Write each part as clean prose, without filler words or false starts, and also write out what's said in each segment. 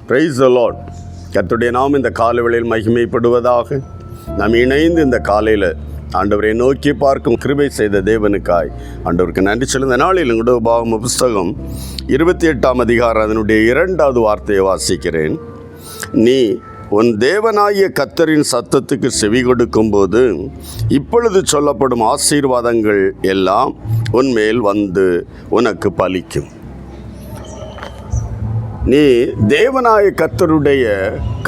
Praise the Lord. கர்த்தருடைய நாமம் இந்த காலை வேளையில் மகிமைப்படுவதாக. நாம் இணைந்து இந்த காலையில் ஆண்டவரை நோக்கி பார்க்கும் கிருபை செய்த தேவனுக்காய் ஆண்டவருக்கு நன்றி சொல்லுந்த நாளில் உங்களுடைய உபாகம புஸ்தகம் 28ஆம் அதிகாரம் அதனுடைய 2வது வார்த்தையை வாசிக்கிறேன். நீ உன் தேவனாகிய கர்த்தரின் சத்தத்துக்கு செவி கொடுக்கும்போது இப்பொழுது சொல்லப்படும் ஆசீர்வாதங்கள் எல்லாம் உன்மேல் வந்து உனக்கு பலிக்கும். நீ தேவனாய கர்த்தருடைய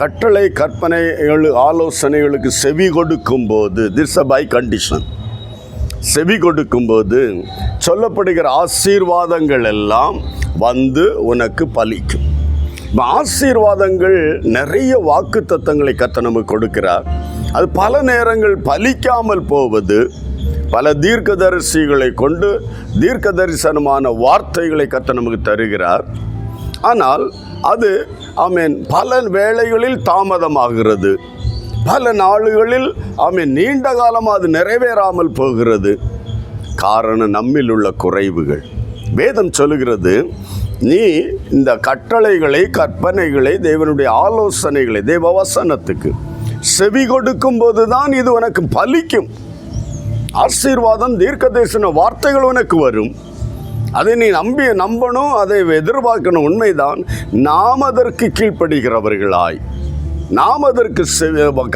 கட்டளை கற்பனைகள் ஆலோசனைகளுக்கு செவி கொடுக்கும்போது, திஸ் அ பை கண்டிஷன், செவி கொடுக்கும்போது சொல்லப்படுகிற ஆசீர்வாதங்கள் எல்லாம் வந்து உனக்கு பலிக்கும். ஆசீர்வாதங்கள் நிறைய வாக்கு தத்தங்களை கர்த்தர் நமக்கு கொடுக்கிறார். அது பல நேரங்கள் பலிக்காமல் போவது, பல தீர்க்கதரிசிகளை கொண்டு தீர்க்க தரிசனமான வார்த்தைகளை கர்த்தர் நமக்கு தருகிறார். ஆனால் அது பல வேளைகளில் தாமதமாகிறது, பல நாளுகளில் நீண்ட காலமாக அது நிறைவேறாமல் போகிறது. காரணம் நம்மில் உள்ள குறைவுகள். வேதம் சொல்லுகிறது, நீ இந்த கட்டளைகளை கற்பனைகளை தேவனுடைய ஆலோசனைகளை தேவ வசனத்துக்கு செவி கொடுக்கும் போது தான் இது உனக்கு பலிக்கும். ஆசீர்வாதம் தீர்க்க தரிசன வார்த்தைகள் உனக்கு வரும். அதை நீ நம்பணும், அதை எதிர்பார்க்கணும். உண்மைதான். நாம் அதற்கு கீழ்ப்படுகிறவர்களாய், நாம் அதற்கு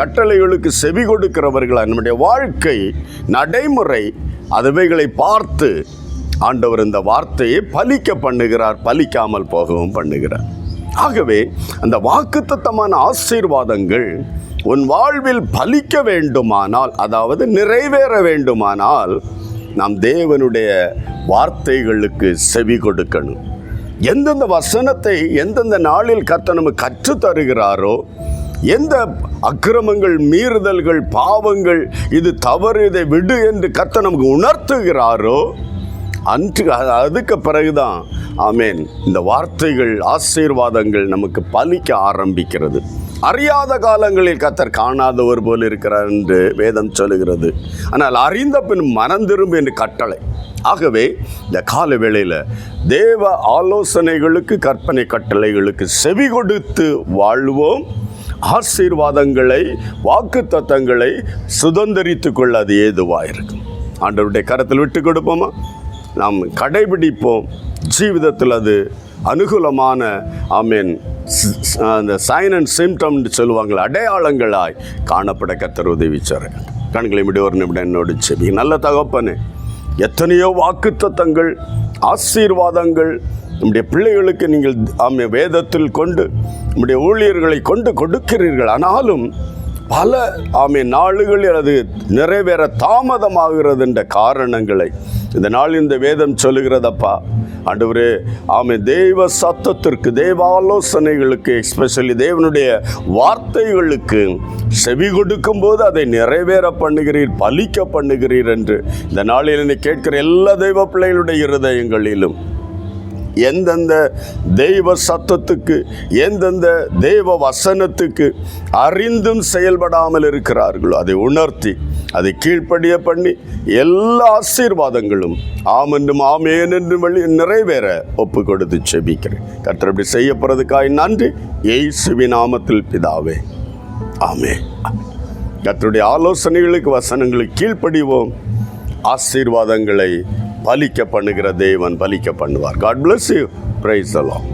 கட்டளைகளுக்கு செவி கொடுக்கிறவர்களாய், நம்முடைய வாழ்க்கை நடைமுறை அதுவைகளை பார்த்து ஆண்டவர் இந்த வார்த்தையை பலிக்க பண்ணுகிறார், பலிக்காமல் போகவும் பண்ணுகிறார். ஆகவே அந்த வாக்குத்தத்தமான ஆசீர்வாதங்கள் உன் வாழ்வில் பலிக்க வேண்டுமானால், அதாவது நிறைவேற வேண்டுமானால், நாம் தேவனுடைய வார்த்தைகளுக்கு செவி கொடுக்கணும். எந்தெந்த வசனத்தை எந்தெந்த நாளில் கர்த்தர் நமக்கு கற்று தருகிறாரோ, எந்த அக்கிரமங்கள் மீறுதல்கள் பாவங்கள் இது தவறு இதை விடு என்று கர்த்தர் நமக்கு உணர்த்துகிறாரோ அதுக்கு பிறகுதான் இந்த வார்த்தைகள் ஆசீர்வாதங்கள் நமக்கு பலிக்க ஆரம்பிக்கிறது. அறியாத காலங்களில் கர்த்தர் காணாதவர் போல் இருக்கிறார் என்று வேதம் சொல்லுகிறது. ஆனால் அறிந்த பின் மனம் திரும்பு என்று கட்டளை. ஆகவே இந்த கால வேளையில் தேவ ஆலோசனைகளுக்கு கற்பனை கட்டளைகளுக்கு செவி கொடுத்து வாழ்வோம். ஆசீர்வாதங்களை வாக்கு தத்தங்களை சுதந்திரித்து கொள்ள அது ஏதுவாக இருக்கும். ஆண்டவருடைய கரத்தில் விட்டு கொடுப்போமா? நாம் கடைபிடிப்போம். ஜீவிதத்தில் அது அனுகூலமான அந்த சைன் அண்ட் சிம்டம்னு சொல்லுவாங்களே, அடையாளங்களாய் காணப்பட கர்த்தர் உதவிச்சார். கண்களை விட ஒரு நிமிடம் என்னோடு செவி. நல்ல தகப்பனே, எத்தனையோ வாக்குத்தத்தங்கள் ஆசீர்வாதங்கள் நம்முடைய பிள்ளைகளுக்கு நீங்கள் வேதத்தில் கொண்டு நம்முடைய ஊழியர்களை கொண்டு கொடுக்கிறீர்கள். ஆனாலும் பல நாளுகளில் அது நிறைவேற தாமதமாகிறது என்ற காரணங்களை இந்த நாள் இந்த வேதம் சொல்லுகிறதப்பா. ஆண்டவரே, தேவ சத்தத்திற்கு தேவ ஆலோசனைகளுக்கு எஸ்பெஷலி தேவனுடைய வார்த்தைகளுக்கு செவி கொடுக்கும் போது அதை நிறைவேற பண்ணுகிறீர், பலிக்க பண்ணுகிறீர் என்று இந்த நாளில் என்னை கேட்கிற எல்லா தெய்வ பிள்ளைகளுடைய இருதயங்களிலும் எந்தெந்த தெய்வ சத்தத்துக்கு எந்தெந்த தெய்வ வசனத்துக்கு அறிந்தும் செயல்படாமல் இருக்கிறார்களோ அதை உணர்த்தி அதை கீழ்ப்படிய பண்ணி எல்லா ஆசீர்வாதங்களும் ஆமென்றும் ஆமேன் என்றும் நிறைவேற ஒப்பு கொடுத்து செபிக்கிறேன். கர்த்தர் அப்படி செய்யப்படுறதுக்காய் நன்றி. இயேசுவின் நாமத்தில் பிதாவே, ஆமென். கர்த்தருடைய ஆலோசனைகளுக்கு வசனங்களுக்கு கீழ்ப்படிவோம். ஆசீர்வாதங்களை பலிக்க பண்ணுகிற தேவன் பலிக்க பண்ணுவார். God bless you. Praise the Lord.